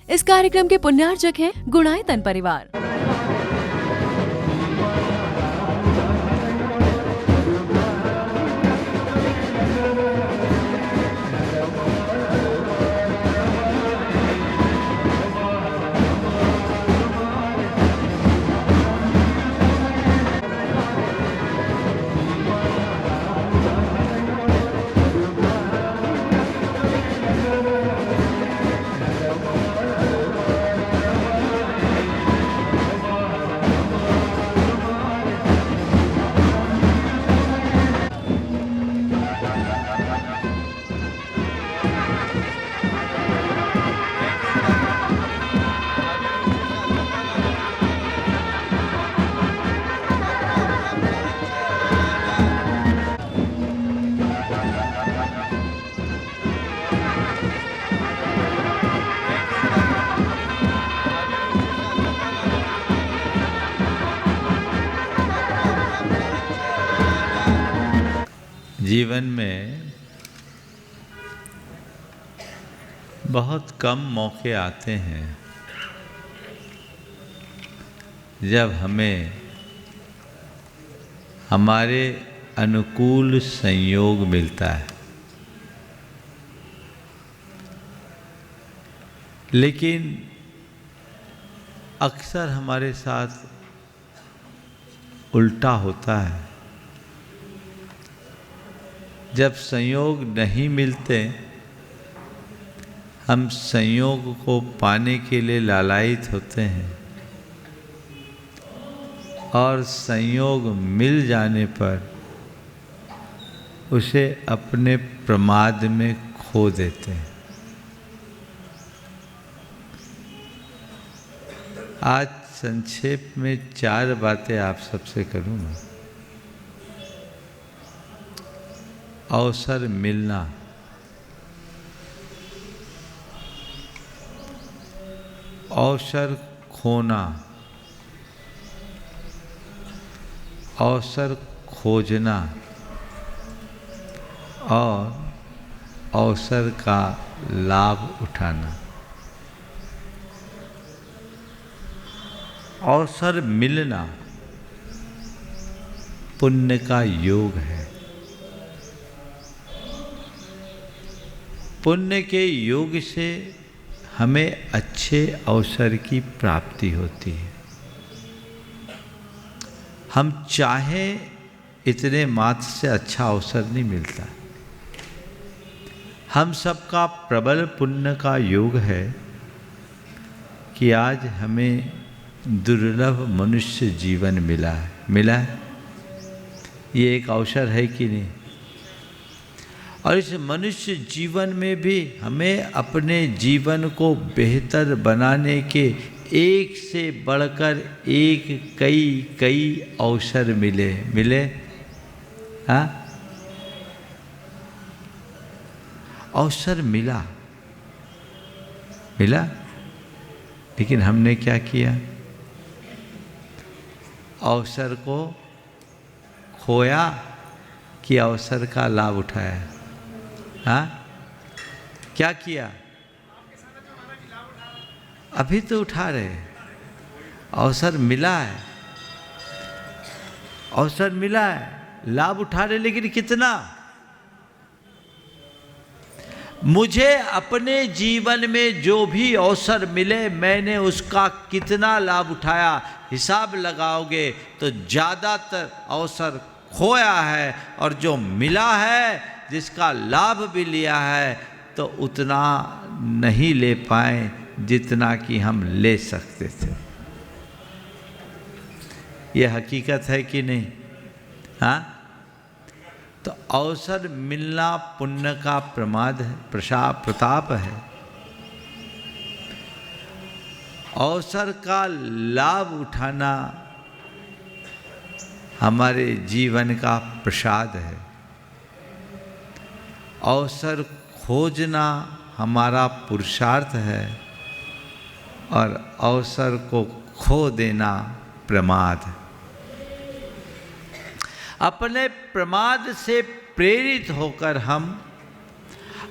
इस कार्यक्रम के पुण्यार्चक हैं गुणायतन परिवार। जीवन में बहुत कम मौके आते हैं जब हमें हमारे अनुकूल संयोग मिलता है, लेकिन अक्सर हमारे साथ उल्टा होता है। जब संयोग नहीं मिलते, हम संयोग को पाने के लिए लालायित होते हैं और संयोग मिल जाने पर उसे अपने प्रमाद में खो देते हैं। आज संक्षेप में 4 बातें आप सबसे करूँगा। अवसर मिलना, अवसर खोना, अवसर खोजना और अवसर का लाभ उठाना। अवसर मिलना पुण्य का योग है। पुण्य के योग से हमें अच्छे अवसर की प्राप्ति होती है। हम चाहें इतने मात्र से अच्छा अवसर नहीं मिलता। हम सबका प्रबल पुण्य का योग है कि आज हमें दुर्लभ मनुष्य जीवन मिला है। ये एक अवसर है कि नहीं? और इस मनुष्य जीवन में भी हमें अपने जीवन को बेहतर बनाने के एक से बढ़कर एक कई अवसर मिले। हाँ, अवसर मिला, लेकिन हमने क्या किया? अवसर को खोया कि अवसर का लाभ उठाया? हाँ, क्या किया? अभी तो उठा रहे। अवसर मिला है, लाभ उठा रहे, लेकिन कितना? मुझे अपने जीवन में जो भी अवसर मिले, मैंने उसका कितना लाभ उठाया, हिसाब लगाओगे तो ज़्यादातर अवसर खोया है, और जो मिला है, जिसका लाभ भी लिया है, तो उतना नहीं ले पाए जितना कि हम ले सकते थे। ये हकीकत है कि नहीं? हाँ, तो अवसर मिलना पुण्य का प्रमाद है, प्रताप है। अवसर का लाभ उठाना हमारे जीवन का प्रसाद है। अवसर खोजना हमारा पुरुषार्थ है, और अवसर को खो देना प्रमाद है। अपने प्रमाद से प्रेरित होकर हम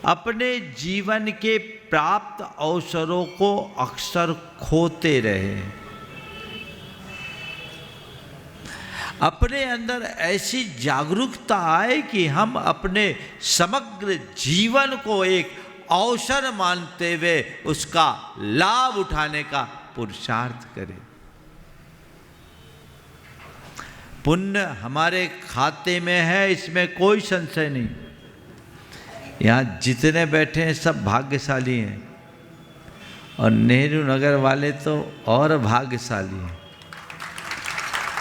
अपने जीवन के प्राप्त अवसरों को अक्सर खोते रहे। अपने अंदर ऐसी जागरूकता आए कि हम अपने समग्र जीवन को एक अवसर मानते हुए उसका लाभ उठाने का पुरुषार्थ करें। पुण्य हमारे खाते में है, इसमें कोई संशय नहीं। यहाँ जितने बैठे हैं सब भाग्यशाली हैं, और नेहरू नगर वाले तो और भाग्यशाली हैं,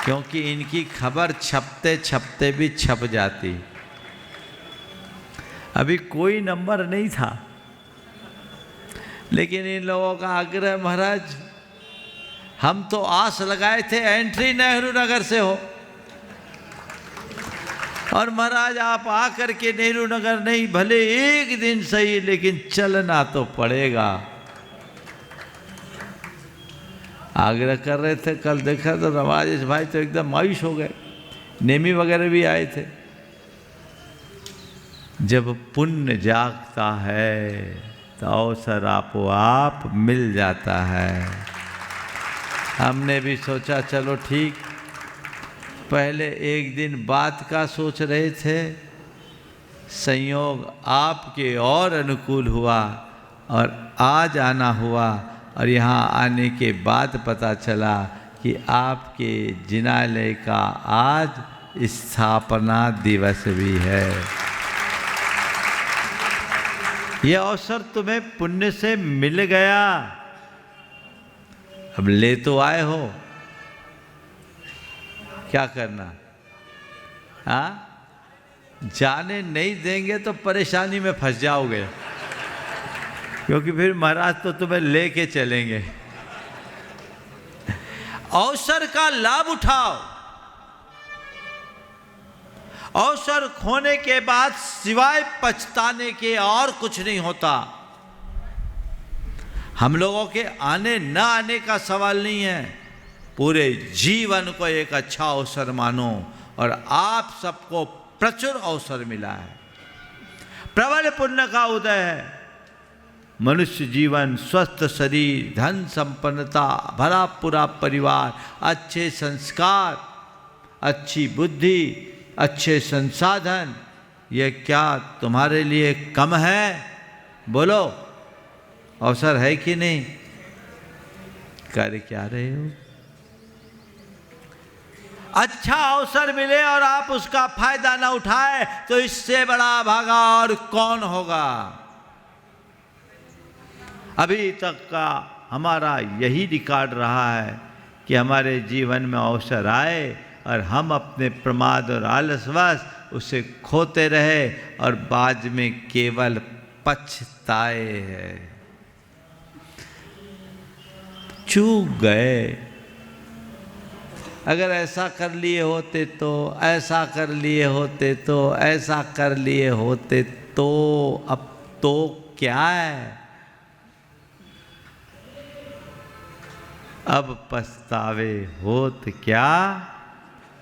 क्योंकि इनकी खबर छपते छपते भी छप जाती। अभी कोई नंबर नहीं था, लेकिन इन लोगों का आग्रह, महाराज हम तो आस लगाए थे एंट्री नेहरू नगर से हो, और महाराज आप आकर के नेहरू नगर नहीं, भले एक दिन सही, लेकिन चलना तो पड़ेगा। आग्रह कर रहे थे। कल देखा तो राजेश भाई तो एकदम मायूस हो गए, नेमी वगैरह भी आए थे। जब पुण्य जागता है तो अवसर आपो आप मिल जाता है। हमने भी सोचा चलो ठीक, पहले एक दिन बात का सोच रहे थे, संयोग आपके और अनुकूल हुआ और आज आना हुआ, और यहाँ आने के बाद पता चला कि आपके जिनालय का आज स्थापना दिवस भी है। यह अवसर तुम्हें पुण्य से मिल गया, अब ले तो आए हो, क्या करना? हाँ, जाने नहीं देंगे तो परेशानी में फंस जाओगे, क्योंकि फिर महाराज तो तुम्हें लेके चलेंगे। अवसर का लाभ उठाओ। अवसर खोने के बाद सिवाय पछताने के और कुछ नहीं होता। हम लोगों के आने न आने का सवाल नहीं है, पूरे जीवन को एक अच्छा अवसर मानो, और आप सबको प्रचुर अवसर मिला है। प्रबल पुण्य का उदय है। मनुष्य जीवन, स्वस्थ शरीर, धन संपन्नता, भरा पूरा परिवार, अच्छे संस्कार, अच्छी बुद्धि, अच्छे संसाधन, ये क्या तुम्हारे लिए कम है? बोलो, अवसर है कि नहीं? कर क्या रहे हो? अच्छा अवसर मिले और आप उसका फायदा ना उठाए तो इससे बड़ा भागा और कौन होगा? अभी तक का हमारा यही रिकॉर्ड रहा है कि हमारे जीवन में अवसर आए और हम अपने प्रमाद और आलसवश उसे खोते रहे और बाद में केवल पछताए हैं। चूक गए, अगर ऐसा कर लिए होते तो, ऐसा कर लिए होते तो, ऐसा कर लिए होते तो, अब तो क्या है? अब पछतावे होत क्या,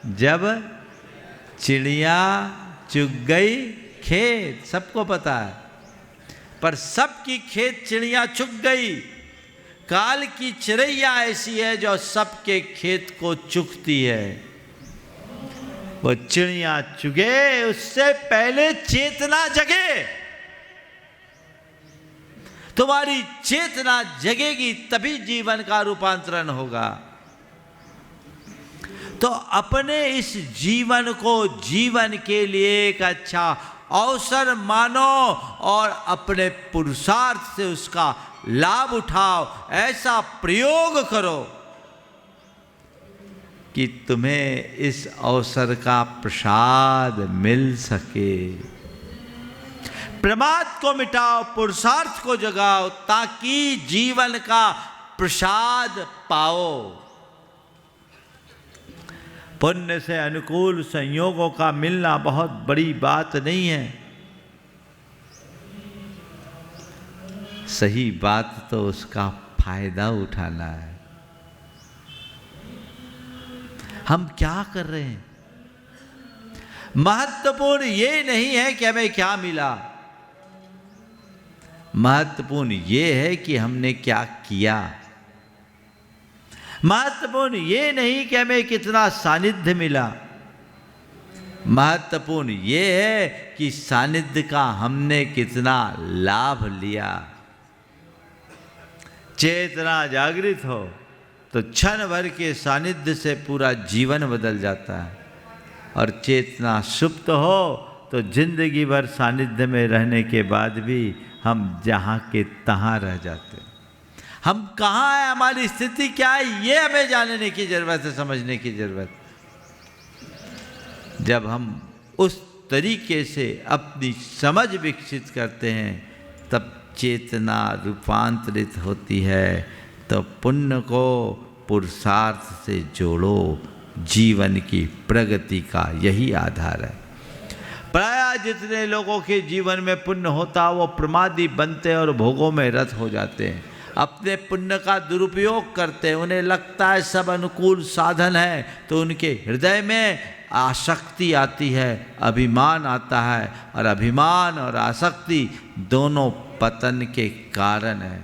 जब चिड़िया चुग गई खेत। सबको पता है, पर सबकी खेत चिड़िया चुग गई। काल की चिड़ैया ऐसी है जो सबके खेत को चुगती है। वो चिड़िया चुगे उससे पहले चेतना जगे। तुम्हारी चेतना जगेगी तभी जीवन का रूपांतरण होगा। तो अपने इस जीवन को जीवन के लिए एक अच्छा अवसर मानो और अपने पुरुषार्थ से उसका लाभ उठाओ। ऐसा प्रयोग करो कि तुम्हें इस अवसर का प्रसाद मिल सके। प्रमाद को मिटाओ, पुरुषार्थ को जगाओ, ताकि जीवन का प्रसाद पाओ। पुण्य से अनुकूल संयोगों का मिलना बहुत बड़ी बात नहीं है। सही बात तो उसका फायदा उठाना है। हम क्या कर रहे हैं? महत्वपूर्ण ये नहीं है कि हमें क्या मिला, महत्वपूर्ण ये है कि हमने क्या किया। महत्वपूर्ण ये नहीं कि हमें कितना सानिध्य मिला, महत्वपूर्ण ये है कि सानिध्य का हमने कितना लाभ लिया। चेतना जागृत हो तो क्षण भर के सानिध्य से पूरा जीवन बदल जाता है, और चेतना सुप्त हो तो जिंदगी भर सानिध्य में रहने के बाद भी हम जहाँ के तहाँ रह जाते हैं। हम कहाँ हैं, हमारी स्थिति क्या है, ये हमें जानने की जरूरत है, समझने की जरूरत। जब हम उस तरीके से अपनी समझ विकसित करते हैं तब चेतना रूपांतरित होती है। तो पुण्य को पुरुषार्थ से जोड़ो, जीवन की प्रगति का यही आधार है। प्रायः जितने लोगों के जीवन में पुण्य होता वो प्रमादी बनते और भोगों में रत हो जाते हैं, अपने पुण्य का दुरुपयोग करते हैं। उन्हें लगता है सब अनुकूल साधन है तो उनके हृदय में आसक्ति आती है, अभिमान आता है, और अभिमान और आसक्ति दोनों पतन के कारण है।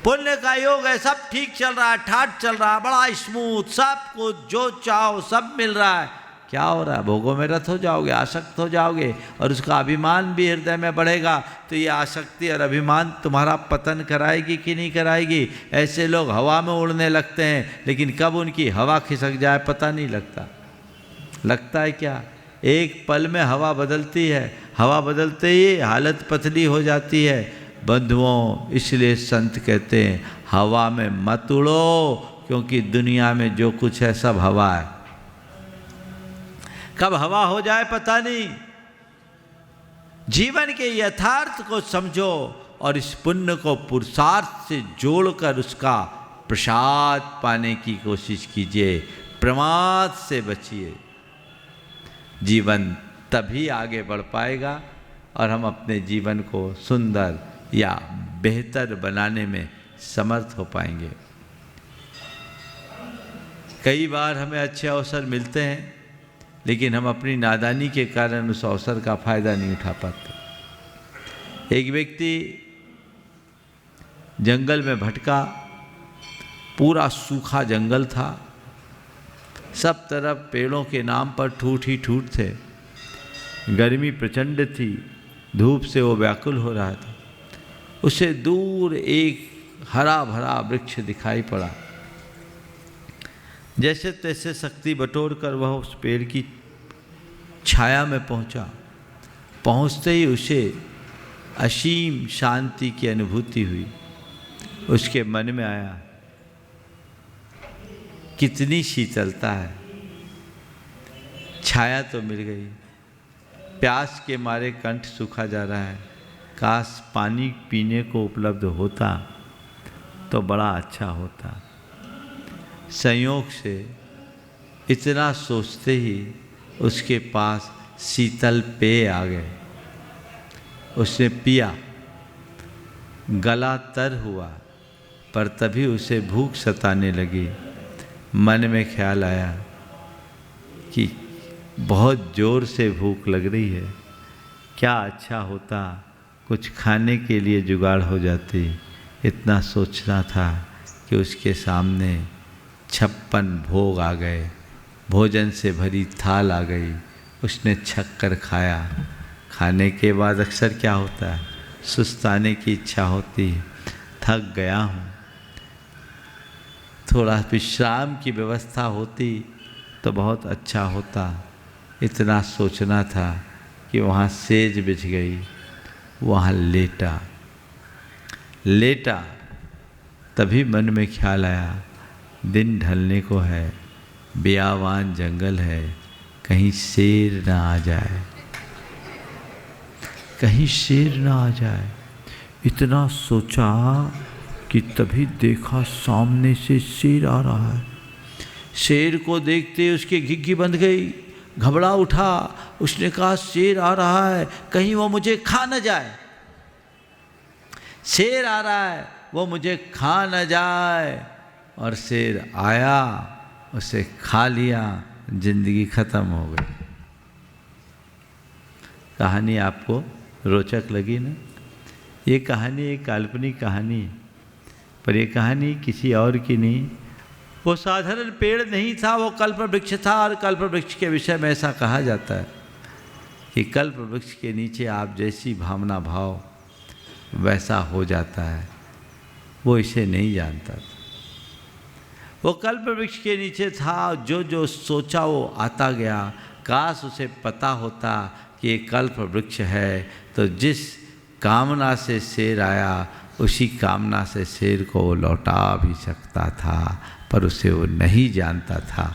पुण्य का योग है, सब ठीक चल रहा है, ठाठ चल रहा है, बड़ा स्मूथ, सब कुछ जो चाहो सब मिल रहा है, क्या हो रहा है, भोगों में रत हो जाओगे, आसक्त हो जाओगे, और उसका अभिमान भी हृदय में बढ़ेगा। तो ये आसक्ति और अभिमान तुम्हारा पतन कराएगी कि नहीं कराएगी। ऐसे लोग हवा में उड़ने लगते हैं, लेकिन कब उनकी हवा खिसक जाए पता नहीं लगता। लगता है क्या, एक पल में हवा बदलती है, हवा बदलते ही हालत पतली हो जाती है। बंधुओं, इसलिए संत कहते हैं हवा में मत उड़ो, क्योंकि दुनिया में जो कुछ है सब हवा है, कब हवा हो जाए पता नहीं। जीवन के यथार्थ को समझो और इस पुण्य को पुरुषार्थ से जोड़कर उसका प्रसाद पाने की कोशिश कीजिए। प्रमाद से बचिए, जीवन तभी आगे बढ़ पाएगा और हम अपने जीवन को सुंदर या बेहतर बनाने में समर्थ हो पाएंगे। कई बार हमें अच्छे अवसर मिलते हैं, लेकिन हम अपनी नादानी के कारण उस अवसर का फायदा नहीं उठा पाते। एक व्यक्ति जंगल में भटका, पूरा सूखा जंगल था, सब तरफ पेड़ों के नाम पर ठूठ ही ठूठ थे, गर्मी प्रचंड थी, धूप से वो व्याकुल हो रहा था। उसे दूर एक हरा भरा वृक्ष दिखाई पड़ा। जैसे तैसे शक्ति बटोर कर वह उस पेड़ की छाया में पहुंचा। पहुंचते ही उसे असीम शांति की अनुभूति हुई। उसके मन में आया, कितनी शीतलता है, छाया तो मिल गई, प्यास के मारे कंठ सूखा जा रहा है, काश पानी पीने को उपलब्ध होता तो बड़ा अच्छा होता। संयोग से इतना सोचते ही उसके पास शीतल पेय आ गए। उसने पिया, गला तर हुआ, पर तभी उसे भूख सताने लगी। मन में ख्याल आया कि बहुत ज़ोर से भूख लग रही है, क्या अच्छा होता कुछ खाने के लिए जुगाड़ हो जाती। इतना सोचना था कि उसके सामने 56 भोग आ गए, भोजन से भरी थाल आ गई। उसने छक कर खाया। खाने के बाद अक्सर क्या होता है, सुस्ताने की इच्छा होती है। थक गया हूँ, थोड़ा विश्राम की व्यवस्था होती तो बहुत अच्छा होता। इतना सोचना था कि वहाँ सेज बिछ गई, वहाँ लेटा। तभी मन में ख्याल आया, दिन ढलने को है, बियावान जंगल है, कहीं शेर ना आ जाए, कहीं शेर ना आ जाए। इतना सोचा कि तभी देखा सामने से शेर आ रहा है। शेर को देखते उसकी घिघी बंध गई, घबरा उठा। उसने कहा, शेर आ रहा है, कहीं वो मुझे खा न जाए, शेर आ रहा है, वो मुझे खा न जाए। और शेर आया, उसे खा लिया, जिंदगी खत्म हो गई। कहानी आपको रोचक लगी ना? ये कहानी एक काल्पनिक कहानी है, पर ये कहानी किसी और की नहीं। वो साधारण पेड़ नहीं था, वो कल्प वृक्ष था। और कल्प वृक्ष के विषय में ऐसा कहा जाता है कि कल्प वृक्ष के नीचे आप जैसी भावना भाव वैसा हो जाता है। वो इसे नहीं जानता था। वो कल्प वृक्ष के नीचे था, जो जो सोचा वो आता गया। काश उसे पता होता कि ये कल्प वृक्ष है, तो जिस कामना से शेर आया उसी कामना से शेर को वो लौटा भी सकता था, पर उसे वो नहीं जानता था।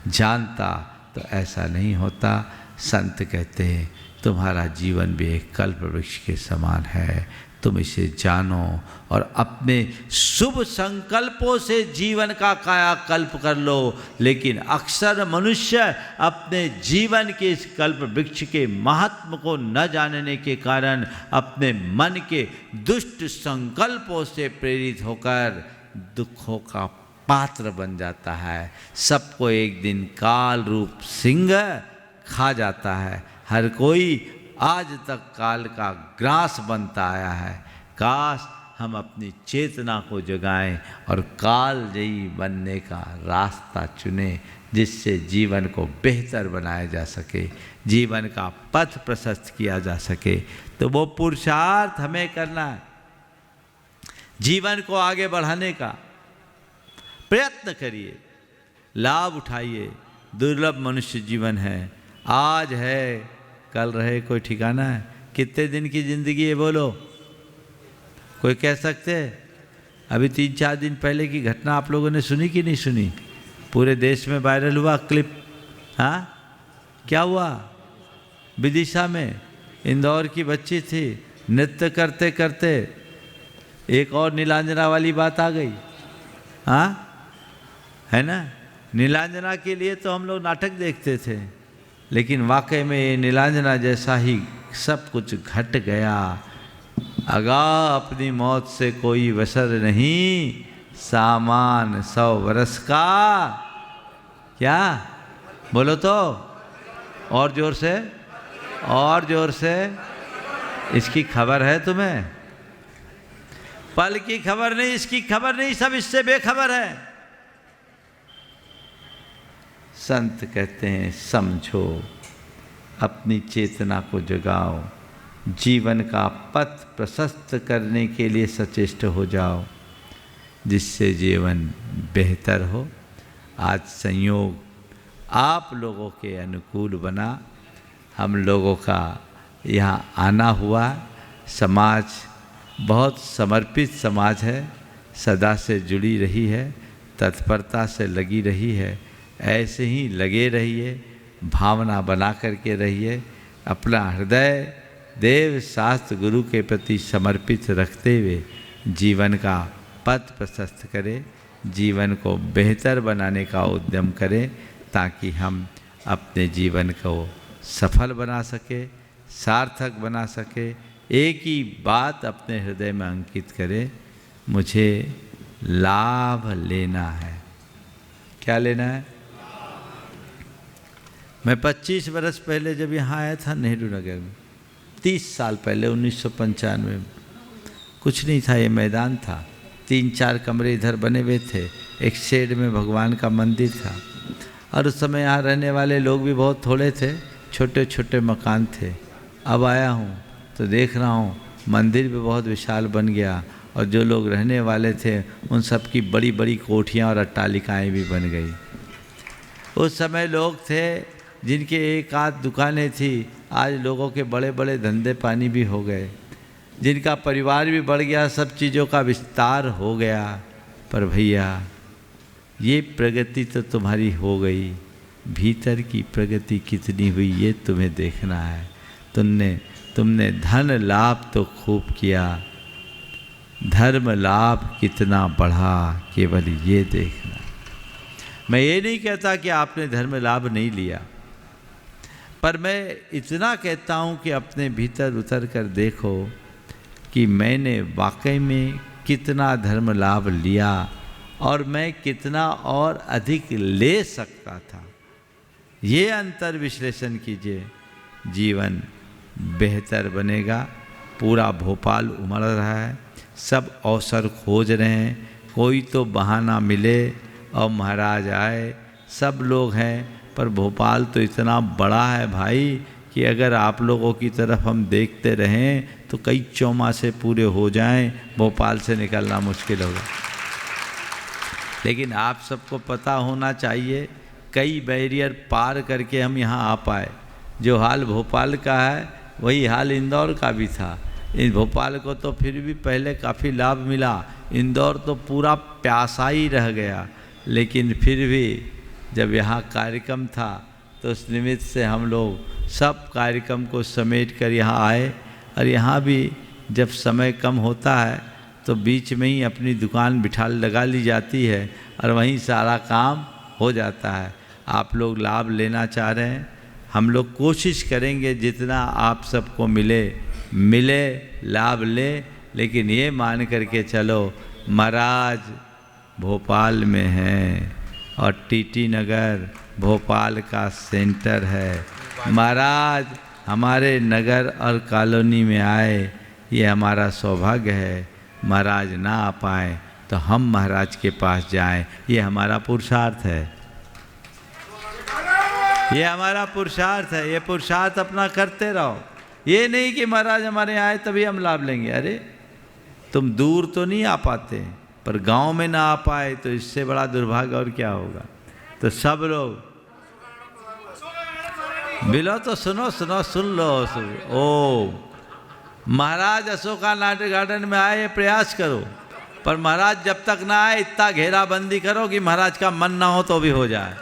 जानता तो ऐसा नहीं होता। संत कहते हैं तुम्हारा जीवन भी एक कल्प वृक्ष के समान है, तुम इसे जानो और अपने शुभ संकल्पों से जीवन का कायाकल्प कर लो। लेकिन अक्सर मनुष्य अपने जीवन के इस कल्प वृक्ष के महात्म को न जानने के कारण अपने मन के दुष्ट संकल्पों से प्रेरित होकर दुखों का पात्र बन जाता है। सबको एक दिन काल रूप सिंह खा जाता है। हर कोई आज तक काल का ग्रास बनता आया है। काश हम अपनी चेतना को जगाएं और कालजयी बनने का रास्ता चुनें, जिससे जीवन को बेहतर बनाया जा सके, जीवन का पथ प्रशस्त किया जा सके। तो वो पुरुषार्थ हमें करना है, जीवन को आगे बढ़ाने का प्रयत्न करिए, लाभ उठाइए। दुर्लभ मनुष्य जीवन है, आज है कल रहे कोई ठिकाना है। कितने दिन की ज़िंदगी है बोलो, कोई कह सकते हैं? अभी 3-4 दिन पहले की घटना आप लोगों ने सुनी कि नहीं सुनी? पूरे देश में वायरल हुआ क्लिप। हाँ, क्या हुआ? विदिशा में इंदौर की बच्ची थी, नृत्य करते करते एक और नीलांजना वाली बात आ गई। हाँ, है ना? नीलांजना के लिए तो हम लोग नाटक देखते थे, लेकिन वाकई में ये नीलांजना जैसा ही सब कुछ घट गया। अगा अपनी मौत से कोई वसर नहीं, सामान 100 वर्ष का। क्या बोलो तो और जोर से, और जोर से। इसकी खबर है तुम्हें? पल की खबर नहीं, इसकी खबर नहीं, सब इससे बेखबर है। संत कहते हैं समझो, अपनी चेतना को जगाओ, जीवन का पथ प्रशस्त करने के लिए सचेष्ट हो जाओ, जिससे जीवन बेहतर हो। आज संयोग आप लोगों के अनुकूल बना, हम लोगों का यहाँ आना हुआ। समाज बहुत समर्पित समाज है, सदा से जुड़ी रही है, तत्परता से लगी रही है। ऐसे ही लगे रहिए, भावना बना करके रहिए, अपना हृदय देव शास्त्र गुरु के प्रति समर्पित रखते हुए जीवन का पथ प्रशस्त करें, जीवन को बेहतर बनाने का उद्यम करें, ताकि हम अपने जीवन को सफल बना सके, सार्थक बना सके। एक ही बात अपने हृदय में अंकित करें, मुझे लाभ लेना है। क्या लेना है? मैं 25 वर्ष पहले जब यहाँ आया था नेहरू नगर में, 30 साल पहले 1995 में, कुछ नहीं था, ये मैदान था। 3-4 कमरे इधर बने हुए थे, एक शेड में भगवान का मंदिर था। और उस समय यहाँ रहने वाले लोग भी बहुत थोड़े थे, छोटे छोटे मकान थे। अब आया हूँ तो देख रहा हूँ मंदिर भी बहुत विशाल बन गया, और जो लोग रहने वाले थे उन सब की बड़ी बड़ी कोठियाँ और अट्टालिकाएँ भी बन गई। उस समय लोग थे जिनके एक आध दुकानें थी, आज लोगों के बड़े बड़े धंधे पानी भी हो गए, जिनका परिवार भी बढ़ गया, सब चीज़ों का विस्तार हो गया। पर भैया ये प्रगति तो तुम्हारी हो गई, भीतर की प्रगति कितनी हुई ये तुम्हें देखना है। तुमने धन लाभ तो खूब किया, धर्म लाभ कितना बढ़ा, केवल ये देखना। मैं ये नहीं कहता कि आपने धर्म लाभ नहीं लिया, पर मैं इतना कहता हूँ कि अपने भीतर उतर कर देखो कि मैंने वाकई में कितना धर्म लाभ लिया और मैं कितना और अधिक ले सकता था। ये अंतर विश्लेषण कीजिए, जीवन बेहतर बनेगा, पूरा भोपाल उमड़ रहा है, सब अवसर खोज रहे हैं, कोई तो बहाना मिले और महाराज आए। सब लोग हैं, पर भोपाल तो इतना बड़ा है भाई कि अगर आप लोगों की तरफ हम देखते रहें तो कई चौमासे पूरे हो जाएं, भोपाल से निकलना मुश्किल होगा। लेकिन आप सबको पता होना चाहिए, कई बैरियर पार करके हम यहाँ आ पाए। जो हाल भोपाल का है वही हाल इंदौर का भी था। इस भोपाल को तो फिर भी पहले काफ़ी लाभ मिला, इंदौर तो पूरा प्यासा ही रह गया। लेकिन फिर भी जब यहाँ कार्यक्रम था तो उस निमित्त से हम लोग सब कार्यक्रम को समेट कर यहाँ आए। और यहाँ भी जब समय कम होता है तो बीच में ही अपनी दुकान बिठा लगा ली जाती है और वहीं सारा काम हो जाता है। आप लोग लाभ लेना चाह रहे हैं, हम लोग कोशिश करेंगे जितना आप सबको मिले लाभ ले। लेकिन ये मान करके चलो, महाराज भोपाल में हैं और टीटी नगर भोपाल का सेंटर है। महाराज हमारे नगर और कॉलोनी में आए, ये हमारा सौभाग्य है। महाराज ना आ पाए तो हम महाराज के पास जाएं, ये हमारा पुरुषार्थ है। ये हमारा पुरुषार्थ है। ये पुरुषार्थ अपना करते रहो। ये नहीं कि महाराज हमारे आए तभी हम लाभ लेंगे। अरे तुम दूर तो नहीं आ पाते, पर गांव में ना आ पाए तो इससे बड़ा दुर्भाग्य और क्या होगा। तो सब लोग बिलो तो सुनो सुन लो। ओ महाराज अशोका नाट्य गार्डन में आए, प्रयास करो, पर महाराज जब तक ना आए इतना घेराबंदी करो कि महाराज का मन ना हो तो भी हो जाए।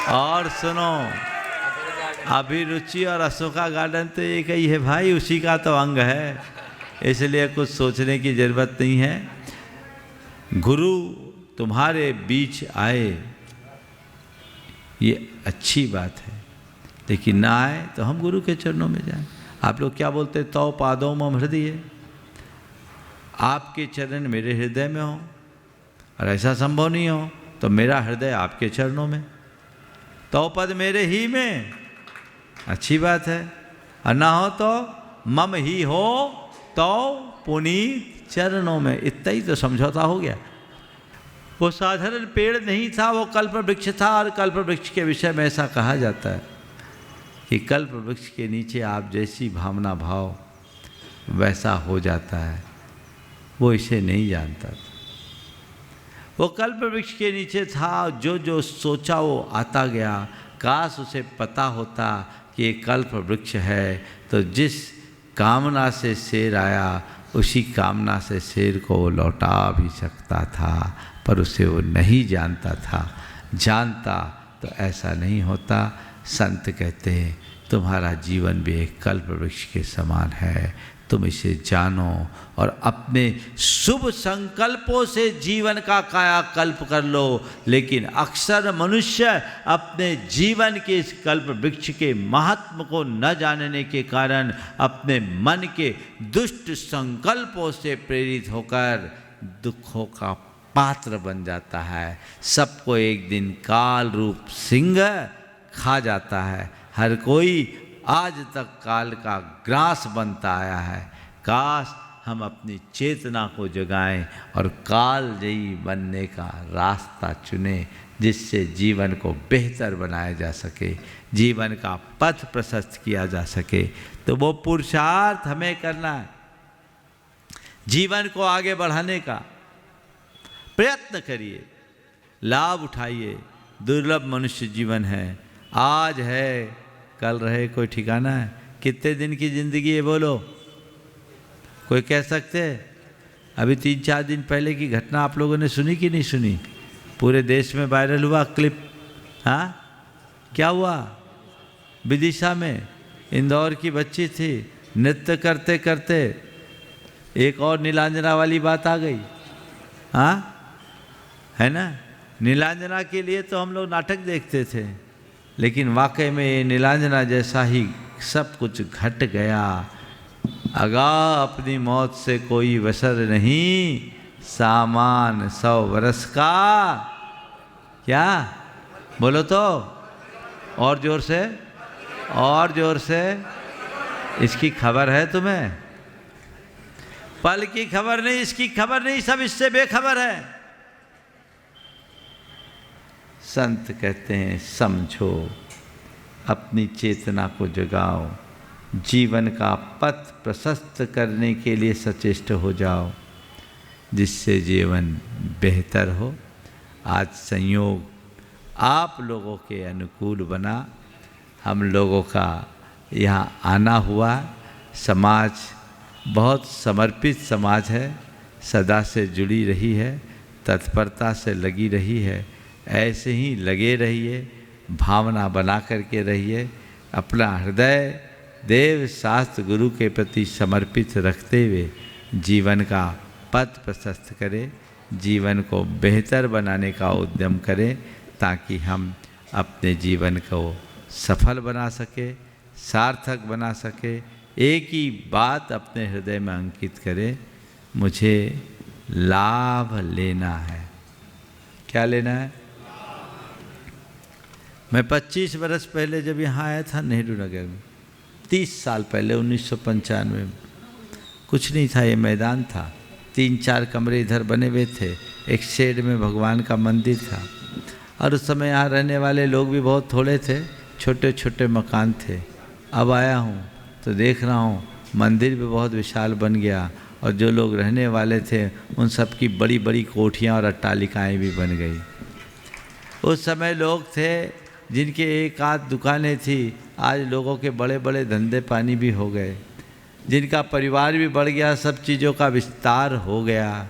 और सुनो, अभिरुचि और अशोका गार्डन तो एक ही है भाई, उसी का तो अंग है, इसलिए कुछ सोचने की ज़रूरत नहीं है। गुरु तुम्हारे बीच आए ये अच्छी बात है, लेकिन ना आए तो हम गुरु के चरणों में जाएं। आप लोग क्या बोलते, तौ पादों मम हृदय, आपके चरण मेरे हृदय में हो, और ऐसा संभव नहीं हो तो मेरा हृदय आपके चरणों में, तौ पद मेरे ही में, अच्छी बात है। और ना हो तो मम ही हो तो पुनीत चरणों में, इतना ही तो समझौता हो गया। वो साधारण पेड़ नहीं था, वो कल्प वृक्ष था। और कल्प वृक्ष के विषय में ऐसा कहा जाता है कि कल्प वृक्ष के नीचे आप जैसी भावना भाव वैसा हो जाता है। वो इसे नहीं जानता था। वो कल्प वृक्ष के नीचे था, जो जो सोचा वो आता गया। काश उसे पता होता कि ये कल्प वृक्ष है, तो जिस कामना से शेर आया उसी कामना से शेर को वो लौटा भी सकता था, पर उसे वो नहीं जानता था। जानता तो ऐसा नहीं होता। संत कहते हैं तुम्हारा जीवन भी एक कल्प वृक्ष के समान है, तुम इसे जानो और अपने शुभ संकल्पों से जीवन का कायाकल्प कर लो। लेकिन अक्सर मनुष्य अपने जीवन के इस कल्प वृक्ष के महात्म को न जानने के कारण अपने मन के दुष्ट संकल्पों से प्रेरित होकर दुखों का पात्र बन जाता है। सबको एक दिन काल रूप सिंह खा जाता है। हर कोई आज तक काल का ग्रास बनता आया है। काश हम अपनी चेतना को जगाएं और कालजयी बनने का रास्ता चुनें, जिससे जीवन को बेहतर बनाया जा सके, जीवन का पथ प्रशस्त किया जा सके। तो वो पुरुषार्थ हमें करना है। जीवन को आगे बढ़ाने का प्रयत्न करिए, लाभ उठाइए। दुर्लभ मनुष्य जीवन है। आज है कल रहे कोई ठिकाना है। कितने दिन की ज़िंदगी है बोलो, कोई कह सकते हैं? अभी 3-4 दिन पहले की घटना आप लोगों ने सुनी कि नहीं सुनी? पूरे देश में वायरल हुआ क्लिप। हाँ, क्या हुआ? विदिशा में इंदौर की बच्ची थी, नृत्य करते करते एक और नीलांजना वाली बात आ गई। हाँ, है ना? नीलांजना के लिए तो हम लोग नाटक देखते थे, लेकिन वाकई में ये नीलांजना जैसा ही सब कुछ घट गया। अगा अपनी मौत से कोई वसर नहीं, सामान 100 वर्ष का। क्या बोलो तो और जोर से, और जोर से। इसकी खबर है तुम्हें? पल की खबर नहीं, इसकी खबर नहीं, सब इससे बेखबर है। संत कहते हैं समझो, अपनी चेतना को जगाओ, जीवन का पथ प्रशस्त करने के लिए सचेष्ट हो जाओ, जिससे जीवन बेहतर हो। आज संयोग आप लोगों के अनुकूल बना, हम लोगों का यहाँ आना हुआ। समाज बहुत समर्पित समाज है, सदा से जुड़ी रही है, तत्परता से लगी रही है। ऐसे ही लगे रहिए, भावना बना करके रहिए, अपना हृदय देव शास्त्र गुरु के प्रति समर्पित रखते हुए जीवन का पथ प्रशस्त करें, जीवन को बेहतर बनाने का उद्यम करें, ताकि हम अपने जीवन को सफल बना सके, सार्थक बना सके। एक ही बात अपने हृदय में अंकित करें, मुझे लाभ लेना है। क्या लेना है? मैं 25 वर्ष पहले जब यहाँ आया था नेहरू नगर में, 30 साल पहले 1995 में, कुछ नहीं था, ये मैदान था, 3-4 कमरे इधर बने हुए थे, एक शेड में भगवान का मंदिर था, और उस समय यहाँ रहने वाले लोग भी बहुत थोड़े थे, छोटे छोटे मकान थे। अब आया हूँ तो देख रहा हूँ मंदिर भी बहुत विशाल बन गया, और जो लोग रहने वाले थे उन सब की बड़ी बड़ी कोठियाँ और अट्टालिकाएँ भी बन गई। उस समय लोग थे जिनके एक आध दुकानें थी, आज लोगों के बड़े बड़े धंधे पानी भी हो गए, जिनका परिवार भी बढ़ गया, सब चीज़ों का विस्तार हो गया।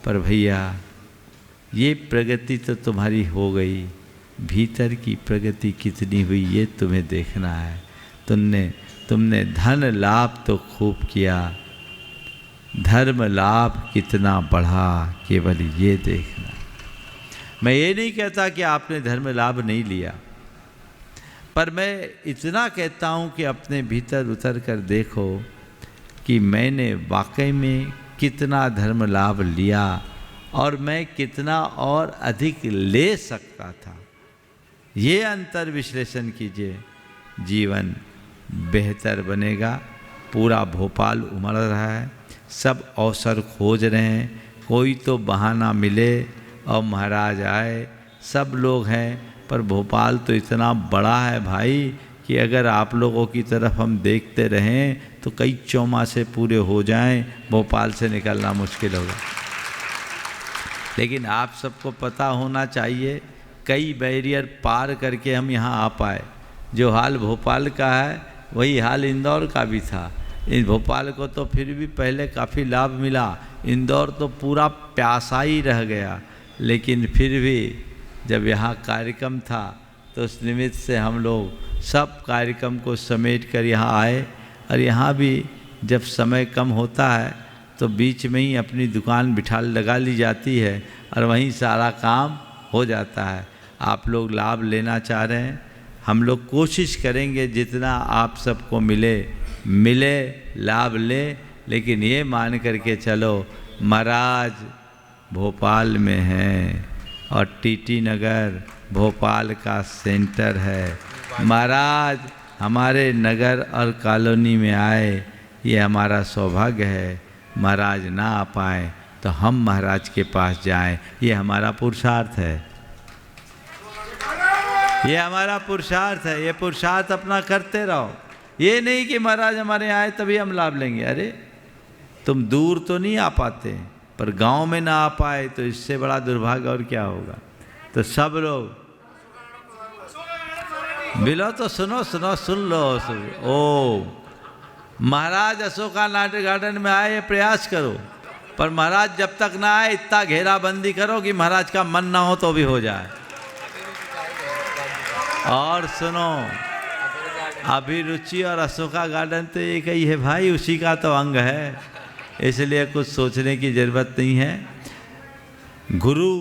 पर भैया ये प्रगति तो तुम्हारी हो गई, भीतर की प्रगति कितनी हुई ये तुम्हें देखना है। तुमने धन लाभ तो खूब किया, धर्म लाभ कितना बढ़ा, केवल ये देखना। मैं ये नहीं कहता कि आपने धर्म लाभ नहीं लिया, पर मैं इतना कहता हूँ कि अपने भीतर उतर कर देखो कि मैंने वाकई में कितना धर्म लाभ लिया, और मैं कितना और अधिक ले सकता था। ये अंतर विश्लेषण कीजिए, जीवन बेहतर बनेगा। पूरा भोपाल उमड़ रहा है, सब अवसर खोज रहे हैं, कोई तो बहाना मिले और महाराज आए, सब लोग हैं। पर भोपाल तो इतना बड़ा है भाई कि अगर आप लोगों की तरफ हम देखते रहें तो कई चौमासे पूरे हो जाएं, भोपाल से निकलना मुश्किल होगा। लेकिन आप सबको पता होना चाहिए, कई बैरियर पार करके हम यहाँ आ पाए। जो हाल भोपाल का है वही हाल इंदौर का भी था। इन भोपाल को तो फिर भी पहले काफ़ी लाभ मिला, इंदौर तो पूरा प्यासा ही रह गया। लेकिन फिर भी जब यहाँ कार्यक्रम था तो उस निमित्त से हम लोग सब कार्यक्रम को समेट कर यहाँ आए। और यहाँ भी जब समय कम होता है तो बीच में ही अपनी दुकान बिठा लगा ली जाती है और वहीं सारा काम हो जाता है। आप लोग लाभ लेना चाह रहे हैं, हम लोग कोशिश करेंगे जितना आप सबको मिले लाभ ले। लेकिन ये मान करके चलो, महाराज भोपाल में हैं और टीटी नगर भोपाल का सेंटर है। महाराज हमारे नगर और कॉलोनी में आए, ये हमारा सौभाग्य है। महाराज ना आ पाए तो हम महाराज के पास जाएं, ये हमारा पुरुषार्थ है, ये हमारा पुरुषार्थ है। ये पुरुषार्थ अपना करते रहो, ये नहीं कि महाराज हमारे आए तभी हम लाभ लेंगे। अरे तुम दूर तो नहीं आ पाते, पर गांव में ना आ पाए तो इससे बड़ा दुर्भाग्य और क्या होगा। तो सब लोग मिलो तो सुनो सुन लो। ओ महाराज अशोका नाट्य गार्डन में आए, ये प्रयास करो, पर महाराज जब तक ना आए इतना घेराबंदी करो कि महाराज का मन ना हो तो भी हो जाए। और सुनो, अभिरुचि और अशोका गार्डन तो एक ही है भाई, उसी का तो अंग है, इसलिए कुछ सोचने की ज़रूरत नहीं है। गुरु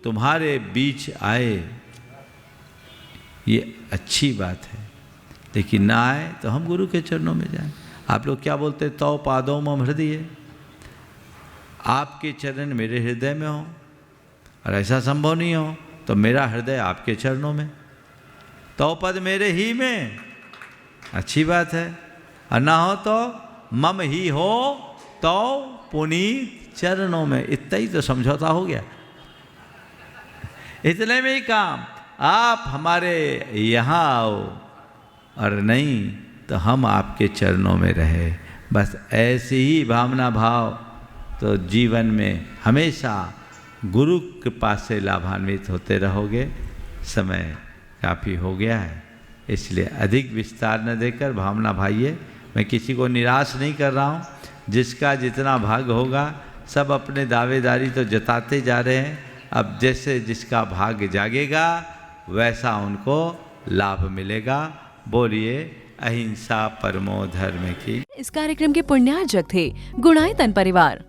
तुम्हारे बीच आए ये अच्छी बात है, लेकिन ना आए तो हम गुरु के चरणों में जाएं। आप लोग क्या बोलते, तौ पादों मम हृदय, आपके चरण मेरे हृदय में हो, और ऐसा संभव नहीं हो तो मेरा हृदय आपके चरणों में, तौ पद मेरे ही में, अच्छी बात है। और ना हो तो मम ही हो तो पुनीत चरणों में। इतना ही तो समझौता हो गया, इतने में ही काम। आप हमारे यहाँ आओ और नहीं तो हम आपके चरणों में रहे। बस ऐसी ही भावना भाव तो जीवन में हमेशा गुरु कृपा से लाभान्वित होते रहोगे। समय काफ़ी हो गया है, इसलिए अधिक विस्तार न देकर भावना भाइये, मैं किसी को निराश नहीं कर रहा हूँ। जिसका जितना भाग होगा सब अपने दावेदारी तो जताते जा रहे हैं। अब जैसे जिसका भाग जागेगा वैसा उनको लाभ मिलेगा। बोलिए अहिंसा परमो धर्म की। इस कार्यक्रम के पुण्यार्जक थे गुणायतन परिवार।